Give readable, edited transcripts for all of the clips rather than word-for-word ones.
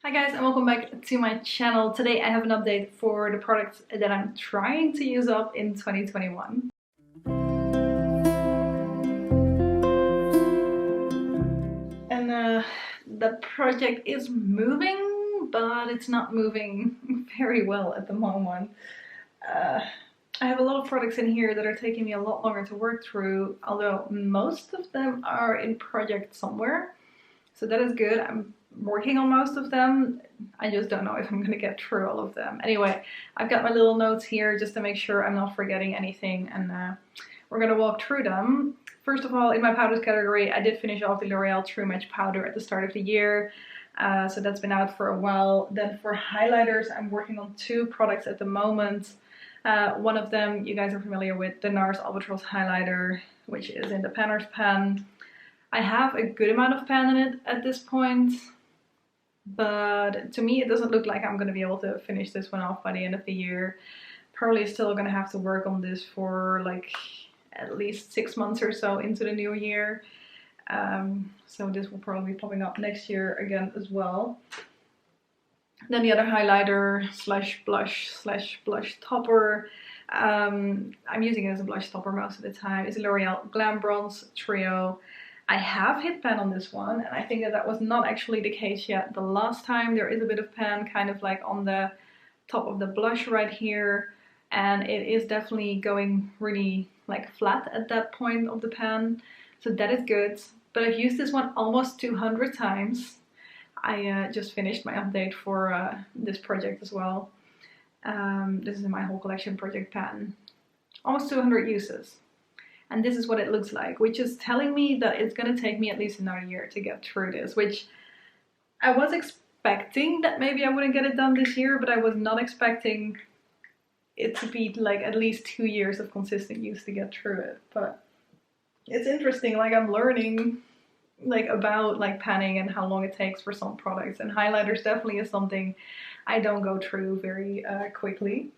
Hi guys, and welcome back to my channel. Today I have an update for the products that I'm trying to use up in 2021. And the project is moving, but it's not moving very well at the moment. I have a lot of products in here that are taking me a lot longer to work through, although most of them are in project somewhere. So that is good. I'm working on most of them. I just don't know if I'm gonna get through all of them. Anyway, I've got my little notes here just to make sure I'm not forgetting anything, and we're gonna walk through them. First of all, in my powders category, I did finish off the L'Oreal True Match powder at the start of the year. So that's been out for a while. Then for highlighters, I'm working on two products at the moment. One of them you guys are familiar with, the NARS Albatros highlighter, which is in the Panner's pen. I have a good amount of pan in it at this point, but to me it doesn't look like I'm going to be able to finish this one off by the end of the year. Probably still going to have to work on this for like at least 6 months or so into the new year. So this will probably be popping up next year again as well. Then the other highlighter slash blush topper, I'm using it as a blush topper most of the time, is a L'Oreal Glam Bronze Trio. I have hit pan on this one, and I think that was not actually the case yet the last time. There is a bit of pan kind of like on the top of the blush right here, and it is definitely going really like flat at that point of the pan, so that is good. But I've used this one almost 200 times. I just finished my update for this project as well. This is my whole collection project pan. Almost 200 uses. And this is what it looks like, which is telling me that it's going to take me at least another year to get through this, which I was expecting that maybe I wouldn't get it done this year, but I was not expecting it to be like at least 2 years of consistent use to get through it. But it's interesting, like I'm learning like about like panning and how long it takes for some products, and highlighters definitely is something I don't go through very quickly.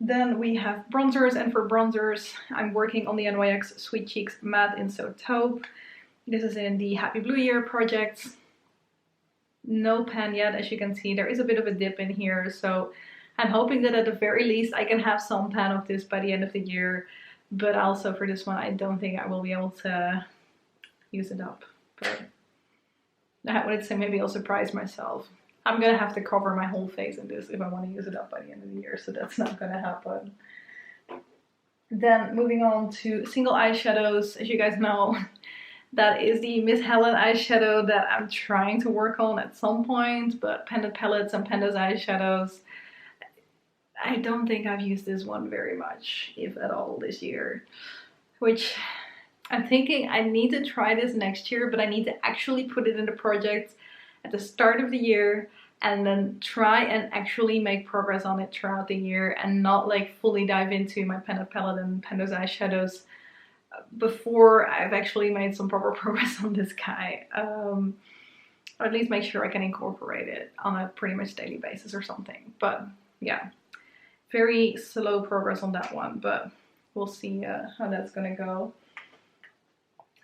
Then we have bronzers, and for bronzers I'm working on the NYX Sweet Cheeks Matte in So Taupe. This is in the Happy Blue Year project. No pan yet, as you can see. There is a bit of a dip in here, so I'm hoping that at the very least I can have some pan of this by the end of the year. But also for this one I don't think I will be able to use it up. But I would say maybe I'll surprise myself. I'm gonna have to cover my whole face in this if I want to use it up by the end of the year, so that's not gonna happen. Then moving on to single eyeshadows, as you guys know, that is the Miss Helen eyeshadow that I'm trying to work on at some point, but Pendant Palettes and Panda's eyeshadows, I don't think I've used this one very much, if at all, this year, which I'm thinking I need to try this next year, but I need to actually put it in the project at the start of the year and then try and actually make progress on it throughout the year, and not like fully dive into my Pendant palette and Panda's eyeshadows before I've actually made some proper progress on this guy. Or at least make sure I can incorporate it on a pretty much daily basis or something. But yeah, very slow progress on that one, but we'll see how that's gonna go.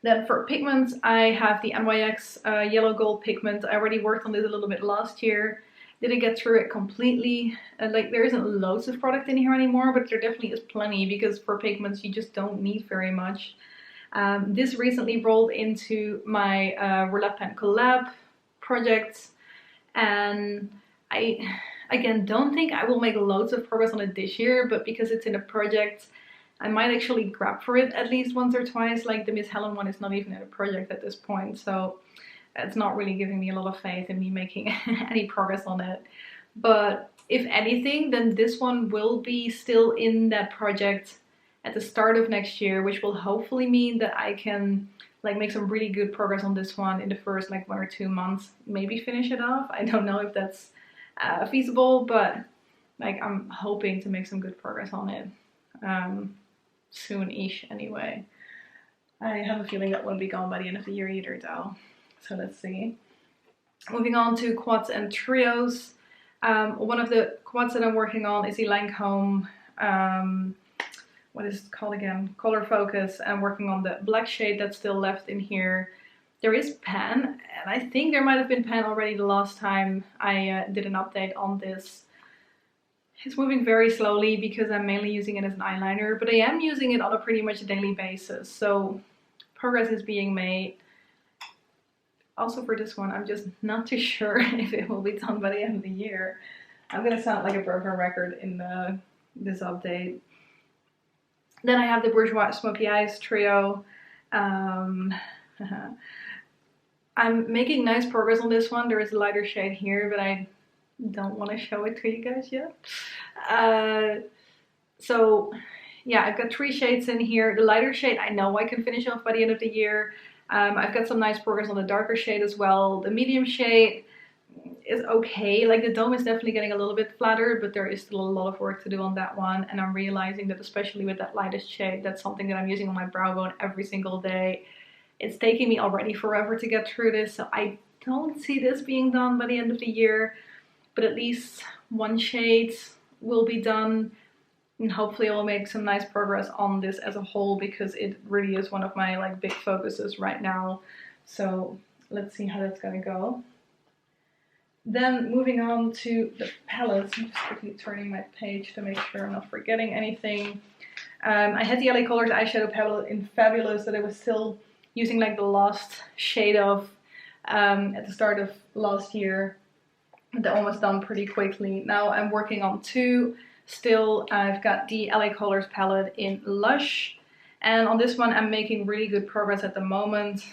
Then for pigments, I have the NYX Yellow Gold pigment. I already worked on this a little bit last year. Didn't get through it completely. Like there isn't loads of product in here anymore, but there definitely is plenty, because for pigments you just don't need very much. This recently rolled into my Roulette Pen collab project, and I again don't think I will make loads of progress on it this year, but because it's in a project, I might actually grab for it at least once or twice. Like the Miss Helen one is not even in a project at this point, so it's not really giving me a lot of faith in me making any progress on it. But if anything, then this one will be still in that project at the start of next year, which will hopefully mean that I can like make some really good progress on this one in the first like 1 or 2 months, maybe finish it off. I don't know if that's feasible, but like I'm hoping to make some good progress on it. Soon-ish anyway. I have a feeling that won't be gone by the end of the year either though, so let's see. Moving on to quads and trios. One of the quads that I'm working on is the Lancome, what is it called again? Color Focus. I'm working on the black shade that's still left in here. there is pan, and I think there might have been pan already the last time I did an update on this. It's moving very slowly because I'm mainly using it as an eyeliner, but I am using it on a pretty much daily basis, so progress is being made. Also for this one, I'm just not too sure if it will be done by the end of the year. I'm gonna sound like a broken record in this update. Then I have the Bourjois Smoky Eyes Trio. I'm making nice progress on this one. There is a lighter shade here, but I don't want to show it to you guys yet. So yeah, I've got 3 shades in here. The lighter shade I know I can finish off by the end of the year. I've got some nice progress on the darker shade as well. The medium shade is okay. Like the dome is definitely getting a little bit flatter, but there is still a lot of work to do on that one. And I'm realizing that especially with that lightest shade, that's something that I'm using on my brow bone every single day. It's taking me already forever to get through this, so I don't see this being done by the end of the year. But at least 1 shade will be done, and hopefully I'll make some nice progress on this as a whole, because it really is one of my like big focuses right now. So let's see how that's gonna go. Then moving on to the palettes, I'm just quickly turning my page to make sure I'm not forgetting anything. I had the LA Colors eyeshadow palette in Fabulous that I was still using like the last shade of at the start of last year. They're almost done pretty quickly. Now I'm working on 2 still. I've got the LA Colors palette in Lush, and on this one I'm making really good progress at the moment.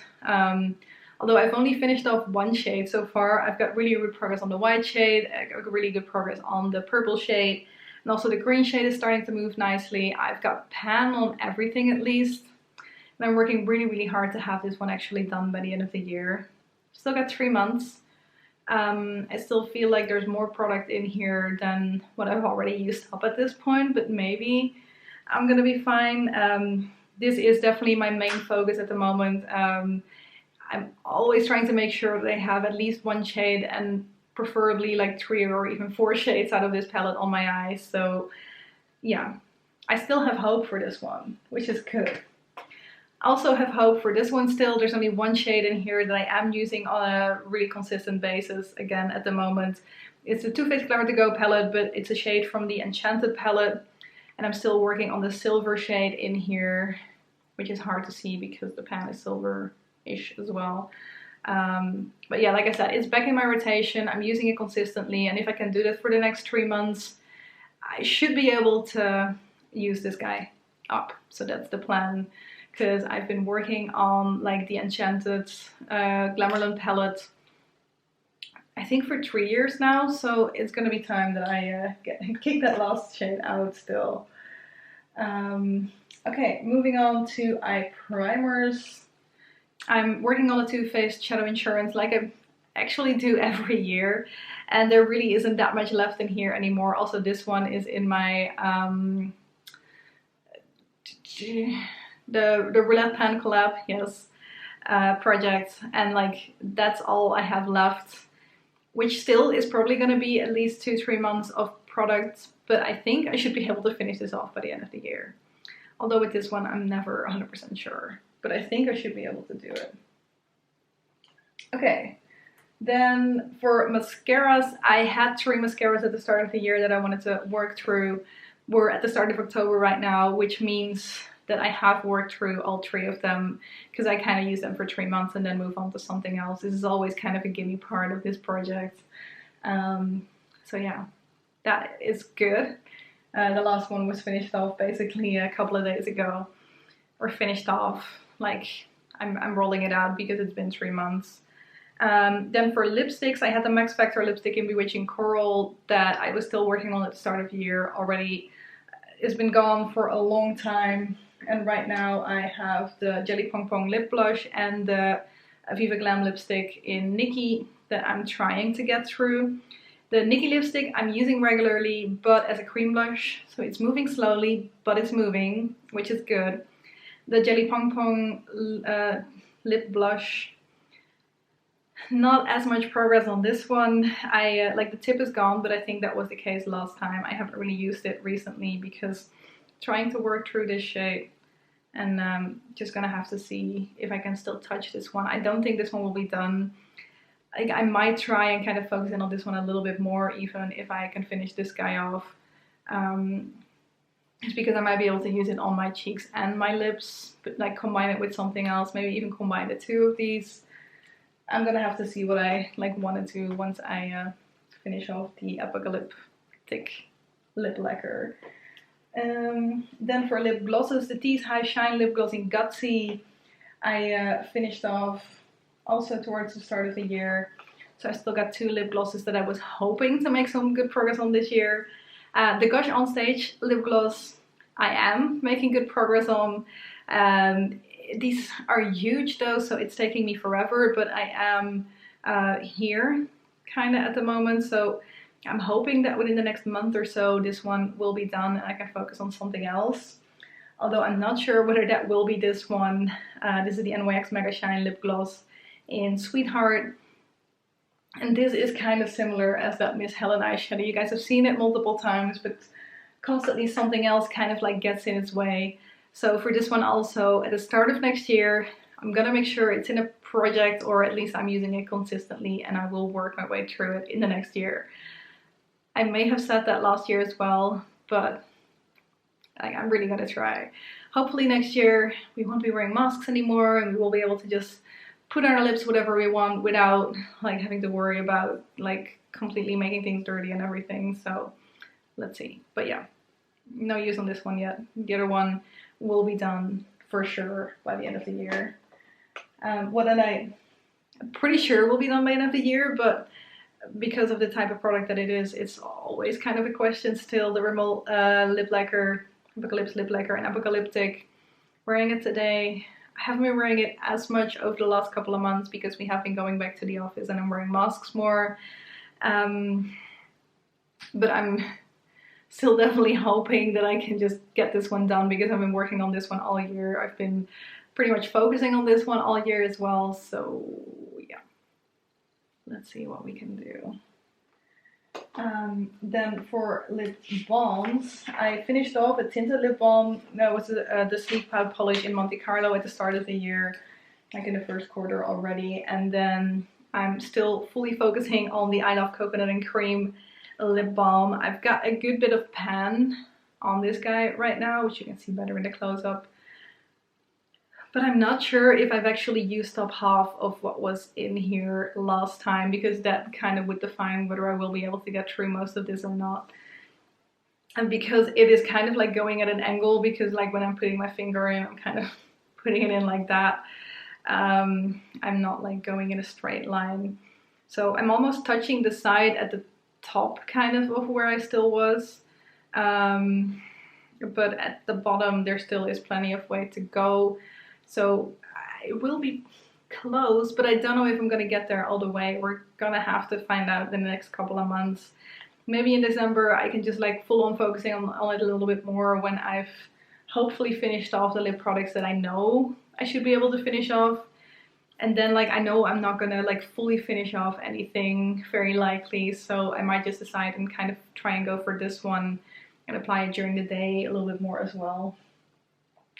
Although I've only finished off 1 shade so far, I've got really good progress on the white shade, I've got really good progress on the purple shade, and also the green shade is starting to move nicely. I've got pan on everything at least. And I'm working really hard to have this one actually done by the end of the year. Still got 3 months. I still feel like there's more product in here than what I've already used up at this point, but maybe I'm gonna be fine. This is definitely my main focus at the moment. I'm always trying to make sure that I have at least 1 shade, and preferably like 3 or even 4 shades out of this palette on my eyes. So yeah, I still have hope for this one, which is good. Also have hope for this one still. There's only 1 shade in here that I am using on a really consistent basis again at the moment. It's a Too Faced Glamour To Go palette, but it's a shade from the Enchanted palette, and I'm still working on the silver shade in here, which is hard to see because the pan is silver-ish as well. But yeah, like I said, it's back in my rotation. I'm using it consistently, and if I can do that for the next 3 months, I should be able to use this guy up. So that's the plan. Because I've been working on like the Enchanted Glamourland palette, I think for 3 years now, so it's gonna be time that I kick that last shade out still. Okay, moving on to eye primers. I'm working on a Too Faced Shadow Insurance like I actually do every year, and there really isn't that much left in here anymore. Also, this one is in my the Roulette Pan collab, yes, project, and like that's all I have left, which still is probably gonna be at least 2-3 months of product, but I think I should be able to finish this off by the end of the year. Although with this one I'm never 100% sure, but I think I should be able to do it. Okay, then for mascaras, I had 3 mascaras at the start of the year that I wanted to work through. We're at the start of October right now, which means that I have worked through all 3 of them, because I kind of use them for 3 months and then move on to something else. This is always kind of a gimme part of this project. So yeah, that is good. The last one was finished off basically a couple of days ago, or finished off, like I'm rolling it out because it's been 3 months. Then for lipsticks, I had the MaxFactor lipstick in Bewitching Coral that I was still working on at the start of the year already. It's been gone for a long time, and right now I have the Jelly Pong Pong lip blush and the Viva Glam lipstick in Nikki that I'm trying to get through. The Nikki lipstick I'm using regularly, but as a cream blush, so it's moving slowly, but it's moving, which is good. The Jelly Pong Pong lip blush, not as much progress on this one. Like the tip is gone, but I think that was the case last time. I haven't really used it recently because trying to work through this shade and just gonna have to see if I can still touch this one. I don't think this one will be done. Like, I might try and kind of focus in on this one a little bit more, even if I can finish this guy off. It's because I might be able to use it on my cheeks and my lips, but like combine it with something else, maybe even combine the two of these. I'm gonna have to see what I like want to do once I finish off the apocalyptic lip lacquer. Then for lip glosses, the Tease High Shine Lip Gloss in Gutsy, I finished off also towards the start of the year. So I still got 2 lip glosses that I was hoping to make some good progress on this year. The Gush On Stage lip gloss, I am making good progress on. These are huge though, so it's taking me forever, but I am here kind of at the moment. So I'm hoping that within the next month or so, this one will be done and I can focus on something else. Although I'm not sure whether that will be this one. This is the NYX Mega Shine Lip Gloss in Sweetheart. And this is kind of similar as that Miss Helen eyeshadow. You guys have seen it multiple times, but constantly something else kind of like gets in its way. So for this one also, at the start of next year, I'm gonna make sure it's in a project, or at least I'm using it consistently, and I will work my way through it in the next year. I may have said that last year as well, but I'm really gonna try. Hopefully next year we won't be wearing masks anymore and we will be able to just put on our lips whatever we want without like having to worry about like completely making things dirty and everything. So let's see. But yeah, no use on this one yet. The other one will be done for sure by the end of the year. I'm pretty sure will be done by the end of the year, but because of the type of product that it is, it's always kind of a question still. The Rimmel lip lacquer, Apocalypse lip lacquer and Apocalyptic. Wearing it today. I haven't been wearing it as much over the last couple of months because we have been going back to the office and I'm wearing masks more. But I'm still definitely hoping that I can just get this one done because I've been working on this one all year. I've been pretty much focusing on this one all year as well. So yeah, let's see what we can do. Then for lip balms, I finished off a tinted lip balm. That was the Sleek Powder Polish in Monte Carlo at the start of the year, like in the first quarter already. And then I'm still fully focusing on the I Love Coconut and Cream lip balm. I've got a good bit of pan on this guy right now, which you can see better in the close-up. But I'm not sure if I've actually used up half of what was in here last time, because that kind of would define whether I will be able to get through most of this or not. And because it is kind of like going at an angle, because like when I'm putting my finger in, I'm kind of putting it in like that. I'm not like going in a straight line. So I'm almost touching the side at the top kind of where I still was. But at the bottom there still is plenty of way to go. So it will be close, but I don't know if I'm going to get there all the way. We're going to have to find out in the next couple of months. Maybe in December I can just like full on focusing on it a little bit more when I've hopefully finished off the lip products that I know I should be able to finish off. And then like I know I'm not going to like fully finish off anything very likely. So I might just decide and kind of try and go for this one and apply it during the day a little bit more as well.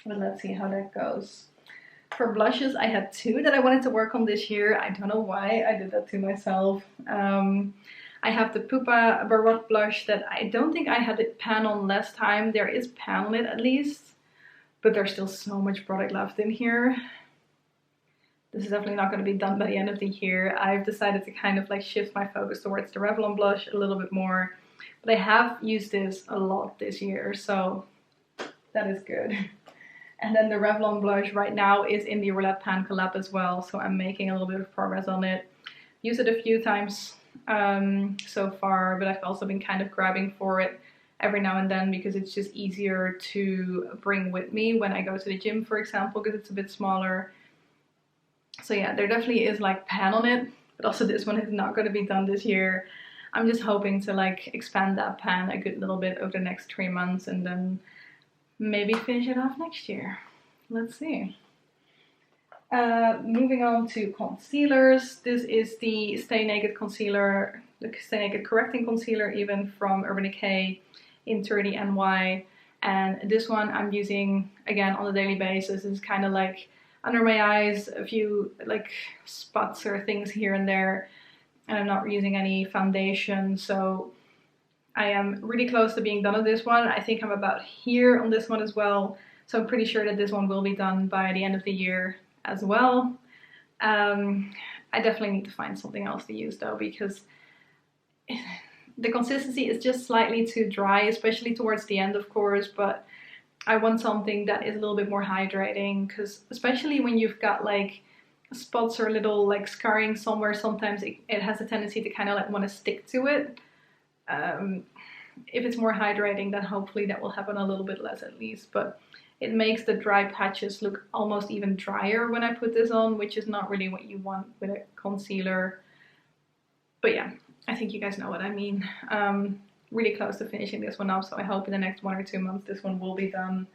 But let's see how that goes. For blushes, I had 2 that I wanted to work on this year. I don't know why I did that to myself. I have the Pupa Baroque blush that I don't think I had it pan on last time. There is pan on it at least, but there's still so much product left in here. This is definitely not going to be done by the end of the year. I've decided to kind of like shift my focus towards the Revlon blush a little bit more. But I have used this a lot this year, so that is good. And then the Revlon blush right now is in the Roulette Pan collab as well, so I'm making a little bit of progress on it. Used it a few times so far, but I've also been kind of grabbing for it every now and then because it's just easier to bring with me when I go to the gym, for example, because it's a bit smaller. So yeah, there definitely is like pan on it, but also this one is not going to be done this year. I'm just hoping to like expand that pan a good little bit over the next 3 months and then maybe finish it off next year. Let's see. Moving on to concealers. This is the Stay Naked concealer, the Stay Naked correcting concealer even from Urban Decay in 30 NY. And this one I'm using again on a daily basis. It's kind of like under my eyes, a few like spots or things here and there, and I'm not using any foundation, so I am really close to being done on this one. I think I'm about here on this one as well, so I'm pretty sure that this one will be done by the end of the year as well. I definitely need to find something else to use though, because the consistency is just slightly too dry, especially towards the end of course, but I want something that is a little bit more hydrating, because especially when you've got like spots or little like scarring somewhere, sometimes it has a tendency to kind of like want to stick to it. If it's more hydrating, then hopefully that will happen a little bit less at least, but it makes the dry patches look almost even drier when I put this on, which is not really what you want with a concealer. But yeah, I think you guys know what I mean. Really close to finishing this one off, so I hope in the next 1 or 2 months this one will be done.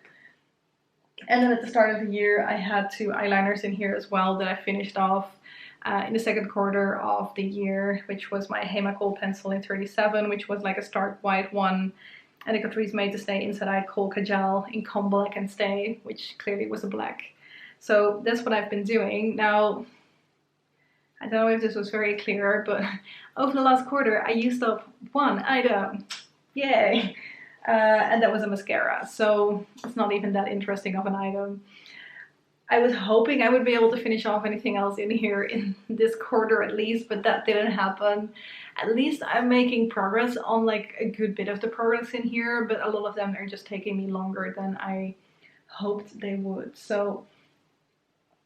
And then at the start of the year I had 2 eyeliners in here as well that I finished off in the second quarter of the year, which was my Hema Kohl pencil in 37, which was like a stark white one, and the Catrice Made to Stay Inside Eye Kohl Kajal in Come Black and Stay, which clearly was a black. So that's what I've been doing. Now, I don't know if this was very clear, but over the last quarter I used up 1 item. Yay! And that was a mascara, so it's not even that interesting of an item. I was hoping I would be able to finish off anything else in here in this quarter at least, but that didn't happen. At least I'm making progress on like a good bit of the products in here, but a lot of them are just taking me longer than I hoped they would. So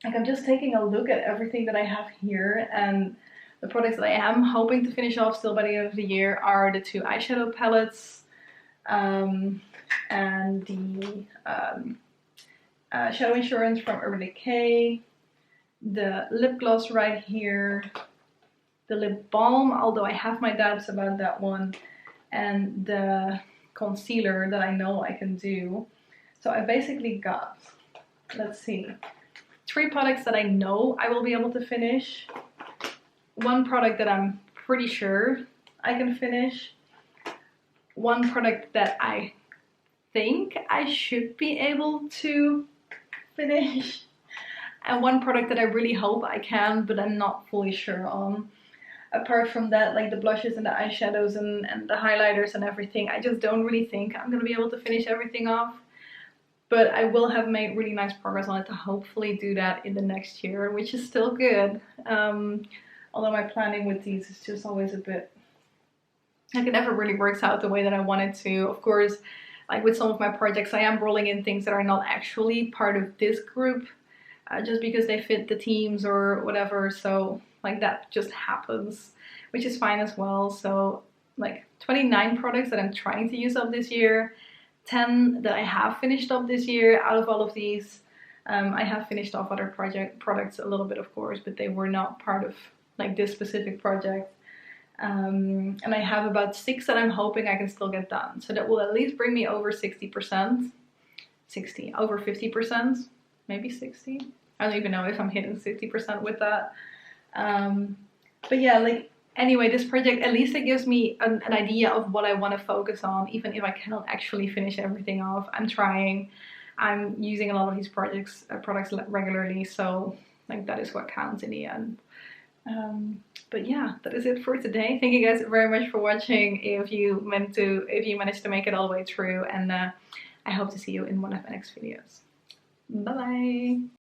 like I'm just taking a look at everything that I have here, and the products that I am hoping to finish off still by the end of the year are the 2 eyeshadow palettes and the Shadow Insurance from Urban Decay, the lip gloss right here, the lip balm, although I have my doubts about that one, and the concealer that I know I can do. So I basically got, let's see, 3 products that I know I will be able to finish, 1 product that I'm pretty sure I can finish, 1 product that I think I should be able to finish, and 1 product that I really hope I can, but I'm not fully sure on. Apart from that, like the blushes and the eyeshadows and the highlighters and everything, I just don't really think I'm gonna be able to finish everything off. But I will have made really nice progress on it to hopefully do that in the next year, which is still good. Although my planning with these is just always a bit, like it never really works out the way that I want it to. Of course, like with some of my projects, I am rolling in things that are not actually part of this group, just because they fit the themes or whatever. So like that just happens, which is fine as well. So like 29 products that I'm trying to use up this year, 10 that I have finished up this year. Out of all of these, I have finished off other products a little bit, of course, but they were not part of like this specific project. And I have about 6 that I'm hoping I can still get done. So that will at least bring me over 60%, over 50%, maybe 60. I don't even know if I'm hitting 60% with that. But yeah, like anyway, this project, at least it gives me an idea of what I want to focus on, even if I cannot actually finish everything off. I'm trying. I'm using a lot of these products regularly, so like that is what counts in the end. But yeah, that is it for today. Thank you guys very much for watching, if you managed to make it all the way through, and I hope to see you in one of my next videos. Bye bye.